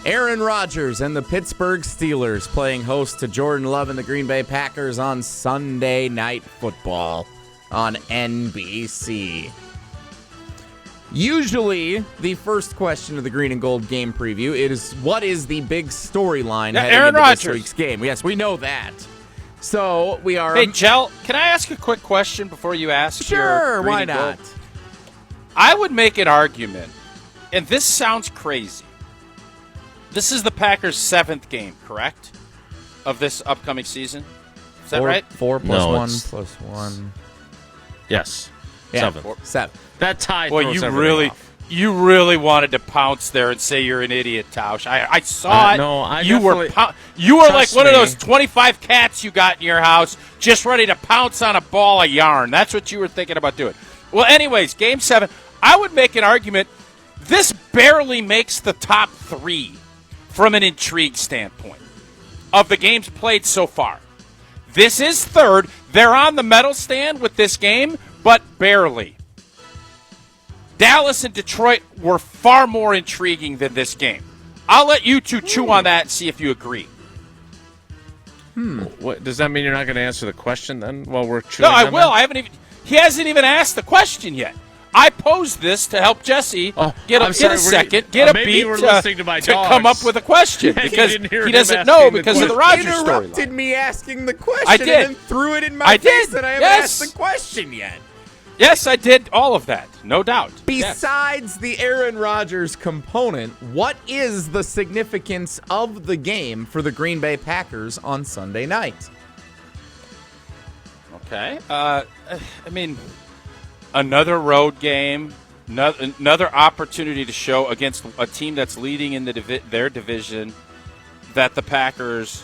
Aaron Rodgers and the Pittsburgh Steelers playing host to Jordan Love and the Green Bay Packers on Sunday Night Football on NBC. Usually, the first question of the Green and Gold game preview is, what is the big storyline heading Aaron into Rodgers. this week's game? Yes, we know that. So, we are... Hey, Jell, can I ask a quick question before you ask? Sure, your Green why and not? Gold? I would make an argument, and this sounds crazy. This is the Packers' 7th game, correct? Of this upcoming season? Is that right? 4 plus No, 1 it's- plus 1. Yes. Yeah, 7. 7. That tie Boy, throws you everything off. really wanted to pounce there and say you're an idiot, Tausch. I saw it. No, I you were definitely- you were like Trust one of me. those 25 cats you got in your house, just ready to pounce on a ball of yarn. That's what you were thinking about doing. Well, anyways, Game 7, I would make an argument. This barely makes the top 3 from an intrigue standpoint of the games played so far. This is 3rd. They're on the medal stand with this game, but barely. Dallas and Detroit were far more intriguing than this game. I'll let you two chew on that and see if you agree. What, does that mean you're not going to answer the question then while we're chewing No, I on will. that? He hasn't even asked the question yet. I posed this to help Jesse get a maybe beat you were listening to my come dogs. up with a question You because didn't hear he him doesn't asking know the because of the question. Rodgers Interrupted storyline. me asking the question I did. and then threw it in my I face did. that I haven't Yes. asked the question yet. Yes, I did all of that, no doubt. Yes. Besides the Aaron Rodgers component, what is the significance of the game for the Green Bay Packers on Sunday night? Okay. I mean, another road game, another opportunity to show against a team that's leading in their division that the Packers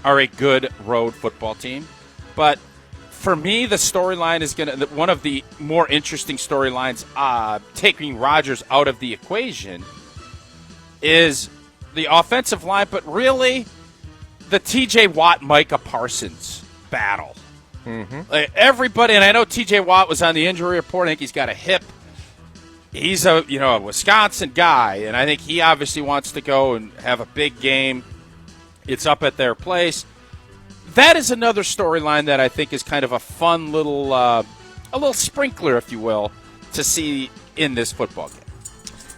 are a good road football team. But for me, the storyline is one of the more interesting storylines, taking Rodgers out of the equation, is the offensive line, but really the T.J. Watt, Micah Parsons battle. Like everybody, and I know T.J. Watt was on the injury report. I think he's got a hip. He's a Wisconsin guy, and I think he obviously wants to go and have a big game. It's up at their place. That is another storyline that I think is kind of a fun little, a little sprinkler, if you will, to see in this football game.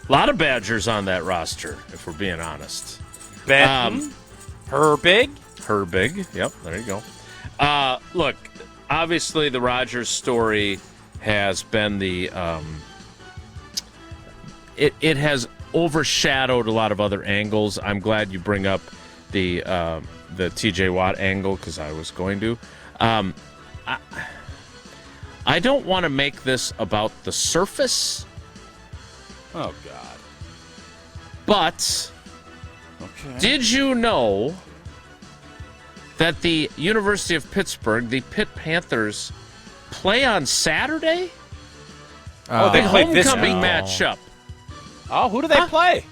A lot of Badgers on that roster, if we're being honest. Benton, Herbig. Yep, there you go. Look, obviously the Rodgers story has been the it has overshadowed a lot of other angles. I'm glad you bring up the T.J. Watt angle because I was going to. I don't want to make this about the surface. Oh, God. But Okay. did you know that the University of Pittsburgh, the Pitt Panthers, play on Saturday? Oh, The they play this homecoming week. matchup. Oh, who do they play?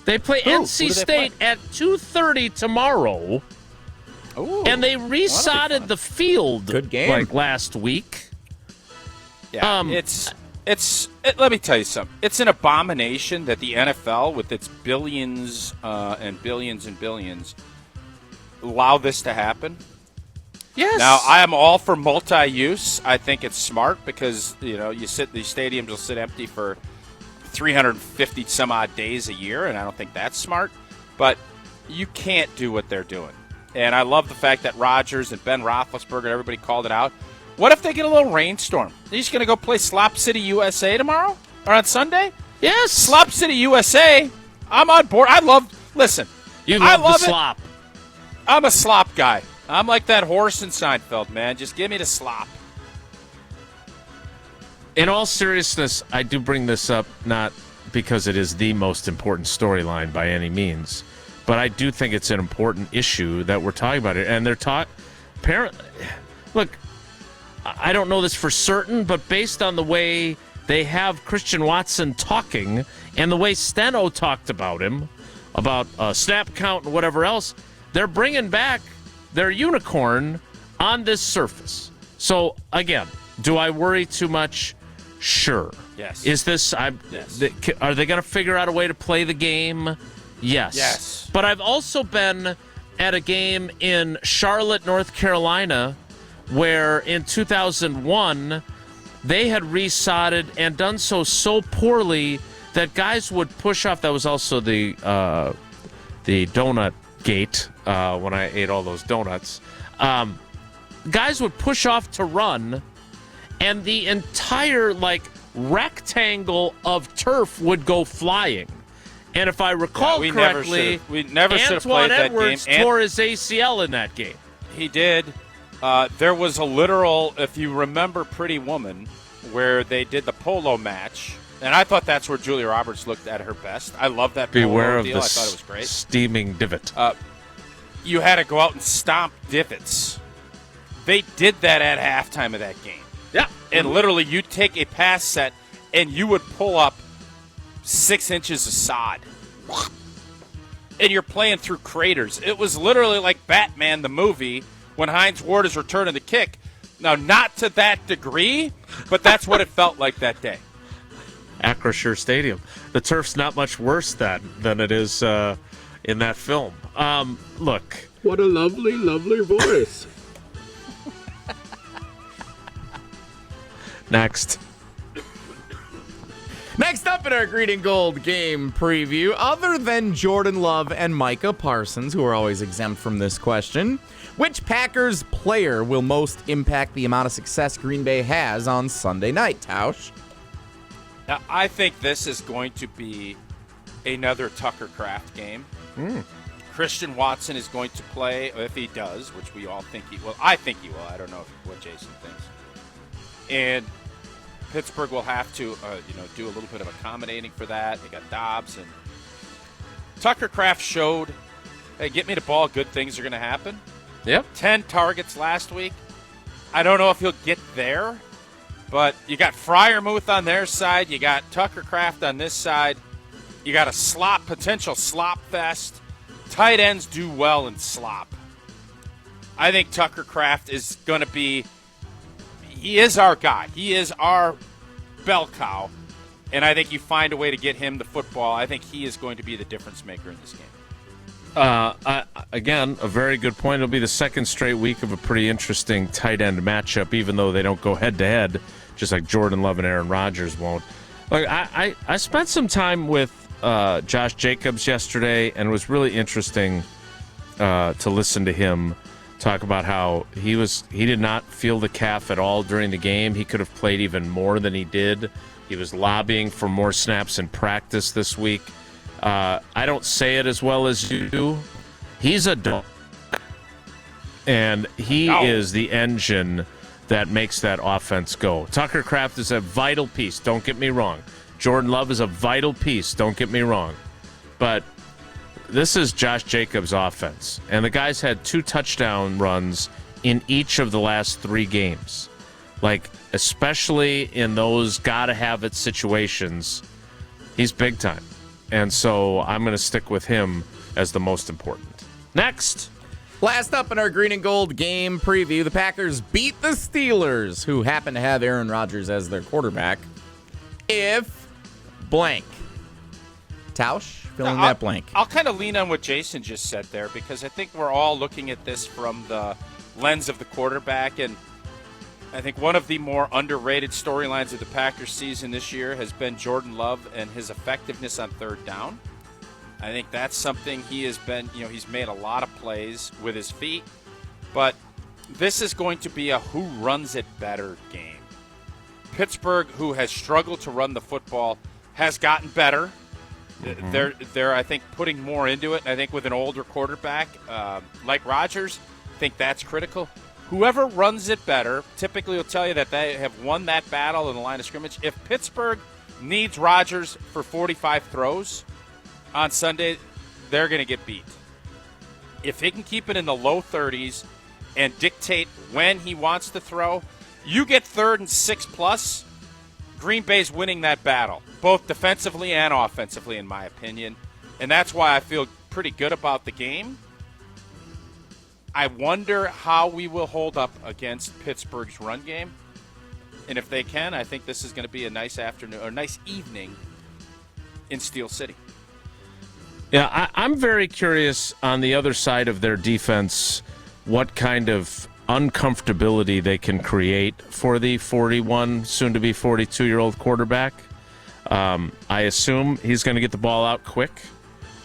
They play Who? NC Who do they State play? at 2:30 tomorrow, Ooh. and they Well, that'll be resodded fun. the field Good game. like last week. Yeah, let me tell you something. It's an abomination that the NFL, with its billions and billions and billions, allow this to happen. Yes. Now, I am all for multi-use. I think it's smart because these stadiums will sit empty for 350 some odd days a year, and I don't think that's smart. But you can't do what they're doing. And I love the fact that Rodgers and Ben Roethlisberger and everybody called it out. What if they get a little rainstorm? They're just going to go play Slop City, USA tomorrow? Or on Sunday? Yes. Slop City, USA. I'm on board. Listen. You I love love the it. slop. I'm a slop guy. I'm like that horse in Seinfeld, man. Just give me the slop. In all seriousness, I do bring this up not because it is the most important storyline by any means, but I do think it's an important issue that we're talking about it. And they're apparently, look, I don't know this for certain, but based on the way they have Christian Watson talking and the way Steno talked about him, about snap count and whatever else, they're bringing back their unicorn on this surface. So, again, do I worry too much? Sure. Yes. Is this? Yes. Are they going to figure out a way to play the game Yes. But I've also been at a game in Charlotte, North Carolina, where in 2001 they had resodded and done so poorly that guys would push off. That was also the donut gate when I ate all those donuts. Guys would push off to run, and the entire rectangle of turf would go flying. And if I recall correctly, we never should have played that game. Antoine Edwards tore his ACL in that game. He did. There was a literal, if you remember Pretty Woman, where they did the polo match, and I thought that's where Julia Roberts looked at her best. I love that Beware polo of deal. I thought it was great. Steaming divot. You had to go out and stomp divots. They did that at halftime of that game. Yeah. And literally, you'd take a pass set, and you would pull up 6 inches of sod. And you're playing through craters. It was literally like Batman, the movie, when Heinz Ward is returning the kick. Now, not to that degree, but that's what it felt like that day. Acrisure Stadium. The turf's not much worse than it is in that film. Look. What a lovely, lovely voice. Next. Next up in our Green and Gold game preview, other than Jordan Love and Micah Parsons, who are always exempt from this question, which Packers player will most impact the amount of success Green Bay has on Sunday night, Tausch? Now, I think this is going to be another Tucker Kraft game. Christian Watson is going to play, if he does, which we all think he will. I think he will. I don't know what Jason thinks. And Pittsburgh will have to, do a little bit of accommodating for that. They got Dobbs, and Tucker Kraft showed, hey, get me the ball, good things are going to happen. Yep. 10 targets last week. I don't know if he'll get there, but you got Freiermuth on their side. You got Tucker Kraft on this side. You got a potential slop fest. Tight ends do well in slop. I think Tucker Kraft is going to be, he is our guy. He is our bell cow. And I think you find a way to get him the football. I think he is going to be the difference maker in this game. Again, a very good point. It'll be the second straight week of a pretty interesting tight end matchup, even though they don't go head-to-head, just like Jordan Love and Aaron Rodgers won't. Look, I spent some time with Josh Jacobs yesterday, and it was really interesting to listen to him talk about how he did not feel the calf at all during the game. He could have played even more than he did. He was lobbying for more snaps in practice this week. I don't say it as well as you do. He's a dog, and he is the engine that makes that offense go. Tucker Kraft is a vital piece, don't get me wrong. Jordan Love is a vital piece, don't get me wrong. But this is Josh Jacobs' offense, and the guy's had 2 touchdown runs in each of the last 3 games. Especially in those gotta-have-it situations, he's big time. And so I'm going to stick with him as the most important. Next. Last up in our Green and Gold game preview, the Packers beat the Steelers, who happen to have Aaron Rodgers as their quarterback. If blank. Tausch, fill in that blank. I'll kind of lean on what Jason just said there, because I think we're all looking at this from the lens of the quarterback, and I think one of the more underrated storylines of the Packers season this year has been Jordan Love and his effectiveness on third down. I think that's something he has been, he's made a lot of plays with his feet, but this is going to be a who runs it better game. Pittsburgh, who has struggled to run the football, has gotten better. They're, I think, putting more into it. And I think with an older quarterback like Rodgers, I think that's critical. Whoever runs it better typically will tell you that they have won that battle in the line of scrimmage. If Pittsburgh needs Rodgers for 45 throws on Sunday, they're going to get beat. If he can keep it in the low 30s and dictate when he wants to throw, you get 3rd and 6+, Green Bay's winning that battle, both defensively and offensively, in my opinion. And that's why I feel pretty good about the game. I wonder how we will hold up against Pittsburgh's run game. And if they can, I think this is going to be a nice afternoon or nice evening in Steel City. Yeah, I'm very curious on the other side of their defense what kind of uncomfortability they can create for the 41, soon-to-be 42-year-old quarterback. I assume he's going to get the ball out quick.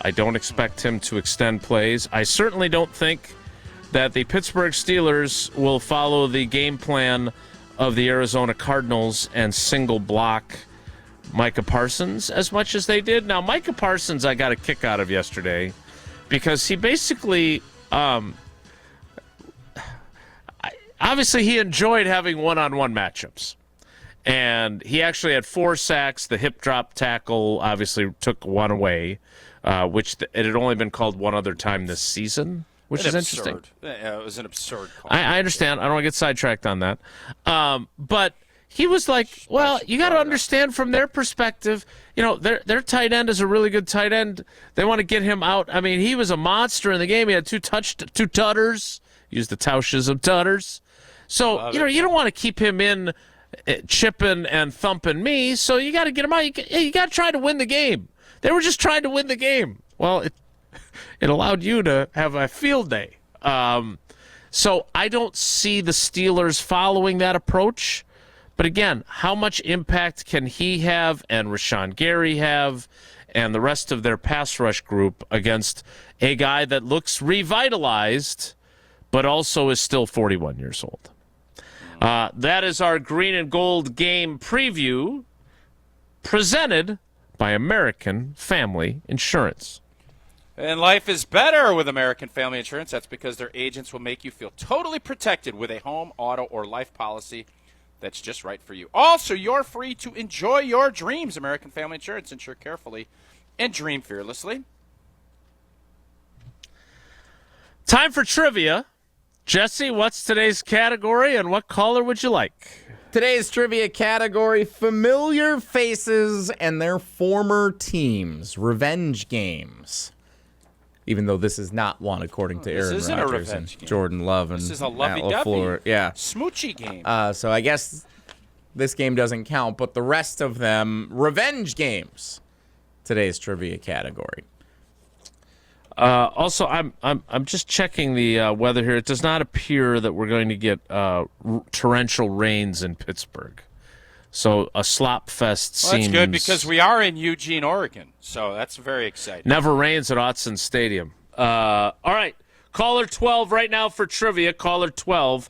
I don't expect him to extend plays. I certainly don't think that the Pittsburgh Steelers will follow the game plan of the Arizona Cardinals and single block Micah Parsons as much as they did. Now, Micah Parsons I got a kick out of yesterday because he basically obviously he enjoyed having one-on-one matchups. And he actually had 4 sacks. The hip drop tackle obviously took one away, which it had only been called one other time this season, which is interesting. It was an absurd call. I understand. I don't want to get sidetracked on that. But he was like, well, you got to understand from their perspective, their tight end is a really good tight end. They want to get him out. I mean, he was a monster in the game. He had 2 tutters. Used the Tausches of tutters. So, you don't want to keep him in chipping and thumping me, so you got to get him out. You got to try to win the game. They were just trying to win the game. Well, it allowed you to have a field day. So I don't see the Steelers following that approach. But again, how much impact can he have and Rashawn Gary have and the rest of their pass rush group against a guy that looks revitalized but also is still 41 years old? That is our green and gold game preview presented by American Family Insurance. And life is better with American Family Insurance. That's because their agents will make you feel totally protected with a home, auto, or life policy that's just right for you. Also, you're free to enjoy your dreams. American Family Insurance. Insure carefully and dream fearlessly. Time for trivia. Jesse, what's today's category and what caller would you like? Today's trivia category, familiar faces and their former teams, revenge games. Even though this is not one, according to Aaron Rodgers and Jordan Love and this is a Matt LaFleur. Yeah. Smoochy game. So I guess this game doesn't count, but the rest of them, revenge games. Today's trivia category. Also, I'm just checking the weather here. It does not appear that we're going to get torrential rains in Pittsburgh. So a slop fest seems... That's good because we are in Eugene, Oregon. So that's very exciting. Never rains at Autzen Stadium. All right. Caller 12 right now for trivia. Caller 12.